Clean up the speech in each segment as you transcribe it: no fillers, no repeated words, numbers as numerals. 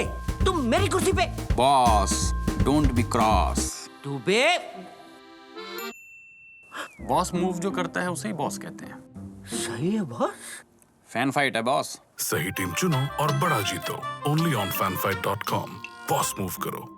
ओए, तुम मेरी कुर्सी पे। Boss, don't be cross. तू बे। बॉस मूव जो करता है उसे ही बॉस कहते हैं। सही है बॉस। फैन फाइट है बॉस। सही टीम चुनो और बड़ा जीतो। Only on fanfight.com। Boss move करो।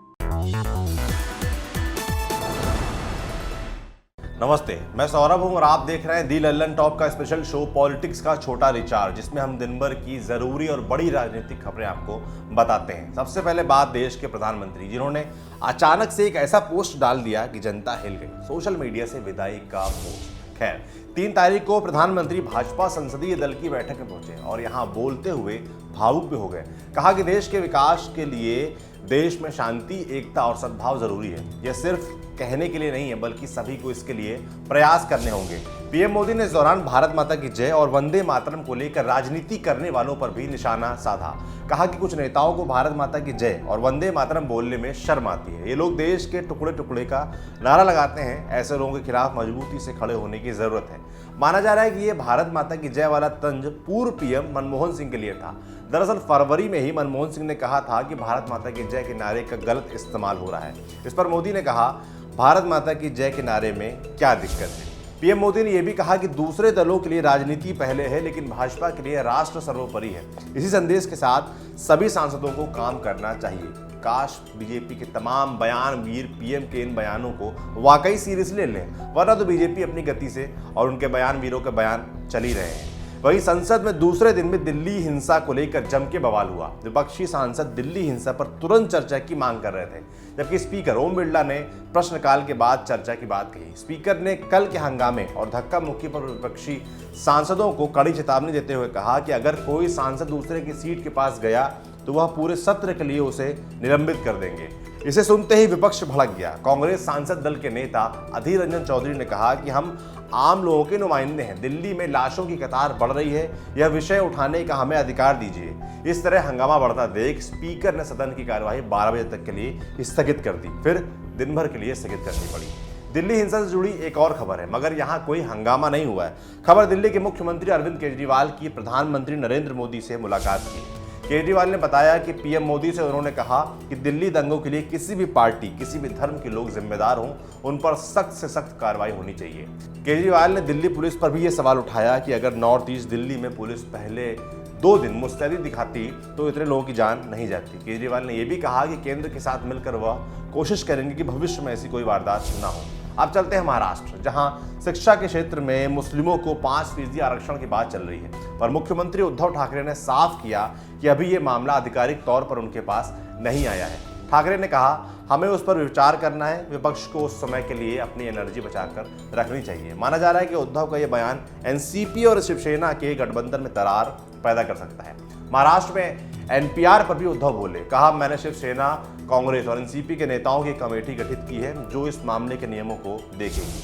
नमस्ते, मैं सौरभ हूं और आप देख रहे हैं दी लल्लन टॉप का स्पेशल शो पॉलिटिक्स का छोटा रिचार्ज, जिसमें हम दिन भर की जरूरी और बड़ी राजनीतिक खबरें आपको बताते हैं। सबसे पहले बात देश के प्रधानमंत्री, जिन्होंने अचानक से एक ऐसा पोस्ट डाल दिया कि जनता हिल गई। सोशल मीडिया से विदाई का पोस्ट। खैर, 3 तारीख को प्रधानमंत्री भाजपा संसदीय दल की बैठक में पहुंचे और यहां बोलते हुए भावुक भी हो गए। कहा कि देश के विकास के लिए देश में शांति, एकता और सद्भाव जरूरी है। यह सिर्फ कहने के लिए नहीं है, बल्कि सभी को इसके लिए प्रयास करने होंगे। पीएम मोदी ने इस दौरान भारत माता की जय और वंदे मातरम को लेकर राजनीति करने वालों पर भी निशाना साधा। कहा कि कुछ नेताओं को भारत माता की जय और वंदे मातरम बोलने में शर्म आती है। ये लोग देश के टुकड़े टुकड़े का नारा लगाते हैं। ऐसे लोगों के खिलाफ मजबूती से खड़े होने की जरूरत है। माना जा रहा है कि ये भारत माता की जय वाला तंज पूर्व पीएम मनमोहन सिंह के लिए था। दरअसल फरवरी में ही मनमोहन सिंह ने कहा था कि भारत माता की जय के नारे का गलत इस्तेमाल हो रहा है। इस पर मोदी ने कहा, भारत माता की जय के नारे में क्या दिक्कत है। पीएम मोदी ने यह भी कहा कि दूसरे दलों के लिए राजनीति पहले है, लेकिन भाजपा के लिए राष्ट्र सर्वोपरि है। इसी संदेश के साथ सभी सांसदों को काम करना चाहिए। काश बीजेपी के तमाम बयान वीर पीएम के इन बयानों को वाकई सीरियसली लें, वरना तो बीजेपी अपनी गति से और उनके बयान वीरों के बयान चल ही रहे हैं। वहीं संसद में दूसरे दिन में दिल्ली हिंसा को लेकर जम के बवाल हुआ। विपक्षी सांसद दिल्ली हिंसा पर तुरंत चर्चा की मांग कर रहे थे, जबकि स्पीकर ओम बिरला ने प्रश्नकाल के बाद चर्चा की बात कही। स्पीकर ने कल के हंगामे और धक्का मुक्की पर विपक्षी सांसदों को कड़ी चेतावनी देते हुए कहा कि अगर कोई सांसद दूसरे की सीट के पास गया तो वह पूरे सत्र के लिए उसे निलंबित कर देंगे। इसे सुनते ही विपक्ष भड़क गया। कांग्रेस सांसद दल के नेता अधीर रंजन चौधरी ने कहा कि हम आम लोगों के नुमाइंदे हैं। दिल्ली में लाशों की कतार बढ़ रही है, यह विषय उठाने का हमें अधिकार दीजिए। इस तरह हंगामा बढ़ता देख स्पीकर ने सदन की कार्यवाही 12 बजे तक के लिए स्थगित कर दी, फिर दिन भर के लिए स्थगित करनी पड़ी। दिल्ली हिंसा से जुड़ी एक और खबर है, मगर यहां कोई हंगामा नहीं हुआ है। खबर दिल्ली के मुख्यमंत्री अरविंद केजरीवाल की प्रधानमंत्री नरेंद्र मोदी से मुलाकात की। केजरीवाल ने बताया कि पीएम मोदी से उन्होंने कहा कि दिल्ली दंगों के लिए किसी भी पार्टी, किसी भी धर्म के लोग जिम्मेदार हों, उन पर सख्त से सख्त कार्रवाई होनी चाहिए। केजरीवाल ने दिल्ली पुलिस पर भी ये सवाल उठाया कि अगर नॉर्थ ईस्ट दिल्ली में पुलिस पहले 2 दिन मुस्तैदी दिखाती तो इतने लोगों की जान नहीं जाती। केजरीवाल ने यह भी कहा कि केंद्र के साथ मिलकर वह कोशिश करेंगे कि भविष्य में ऐसी कोई वारदात न हो। अब चलते हैं महाराष्ट्र, जहां शिक्षा के क्षेत्र में मुस्लिमों को 5% आरक्षण की बात चल रही है, पर मुख्यमंत्री उद्धव ठाकरे ने साफ किया कि अभी ये मामला आधिकारिक तौर पर उनके पास नहीं आया है। ठाकरे ने कहा, हमें उस पर विचार करना है। विपक्ष को उस समय के लिए अपनी एनर्जी बचाकर रखनी चाहिए। माना जा रहा है कि उद्धव का यह बयान एनसीपी और शिवसेना के गठबंधन में दरार पैदा कर सकता है। महाराष्ट्र में एनपीआर पर भी उद्धव बोले, कहा, मैंने शिवसेना, कांग्रेस और एनसीपी के नेताओं की कमेटी गठित की है जो इस मामले के नियमों को देखेगी।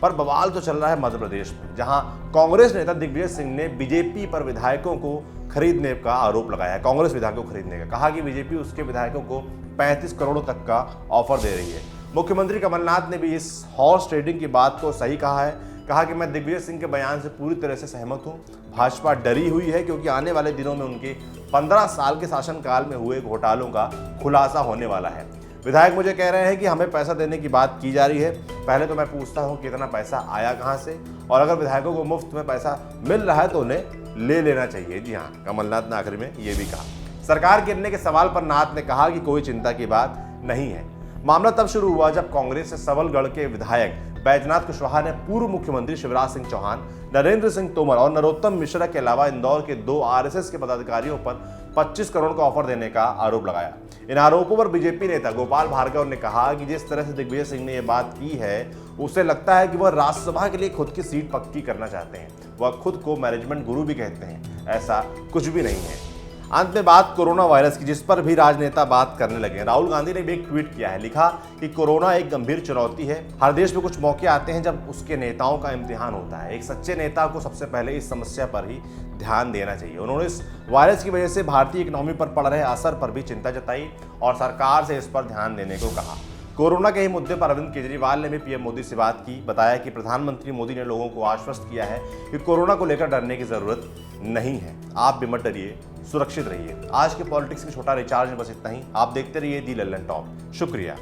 पर बवाल तो चल रहा है मध्य प्रदेश में, जहां कांग्रेस नेता दिग्विजय सिंह ने बीजेपी पर विधायकों को खरीदने का आरोप लगाया। कांग्रेस विधायकों को खरीदने का कहा कि बीजेपी उसके विधायकों को 35 करोड़ तक का ऑफर दे रही है। मुख्यमंत्री कमलनाथ ने भी इस हॉर्स ट्रेडिंग की बात को सही कहा है। कहा कि मैं दिग्विजय सिंह के बयान से पूरी तरह से सहमत हूं। भाजपा डरी हुई है क्योंकि आने वाले दिनों में उनके 15 साल के शासनकाल में हुए घोटालों का खुलासा होने वाला है। विधायक मुझे कह रहे हैं कि हमें पैसा देने की बात की जा रही है। पहले तो मैं पूछता हूं कि इतना पैसा आया कहां से, और अगर विधायकों को मुफ्त में पैसा मिल रहा है तो उन्हें ले लेना चाहिए। जी हाँ, कमलनाथ ने आखिर में ये भी कहा। सरकार गिरने के सवाल पर नाथ ने कहा कि कोई चिंता की बात नहीं है। मामला तब शुरू हुआ जब कांग्रेस से सबलगढ़ के विधायक बैजनाथ कुशवाहा ने पूर्व मुख्यमंत्री शिवराज सिंह चौहान, नरेंद्र सिंह तोमर और नरोत्तम मिश्रा के अलावा इंदौर के 2 आरएसएस के पदाधिकारियों पर 25 करोड़ का ऑफर देने का आरोप लगाया। इन आरोपों पर बीजेपी नेता गोपाल भार्गव ने कहा कि जिस तरह से दिग्विजय सिंह ने यह बात की है, उसे लगता है कि वह राज्यसभा के लिए खुद की सीट पक्की करना चाहते हैं। वह खुद को मैनेजमेंट गुरु भी कहते हैं, ऐसा कुछ भी नहीं है। अंत में बात कोरोना वायरस की, जिस पर भी राजनेता बात करने लगे। राहुल गांधी ने भी एक ट्वीट किया है, लिखा कि कोरोना एक गंभीर चुनौती है। हर देश में कुछ मौके आते हैं जब उसके नेताओं का इम्तिहान होता है। एक सच्चे नेता को सबसे पहले इस समस्या पर ही ध्यान देना चाहिए। उन्होंने इस वायरस की वजह से भारतीय इकोनॉमी पर पड़ रहे असर पर भी चिंता जताई और सरकार से इस पर ध्यान देने को कहा। कोरोना के ही मुद्दे पर अरविंद केजरीवाल ने भी पीएम मोदी से बात की। बताया कि प्रधानमंत्री मोदी ने लोगों को आश्वस्त किया है कि कोरोना को लेकर डरने की जरूरत नहीं है। आप भी मत डरिए, सुरक्षित रहिए। आज के पॉलिटिक्स के छोटा रिचार्ज में बस इतना ही। आप देखते रहिए दी लल्लन टॉप। शुक्रिया।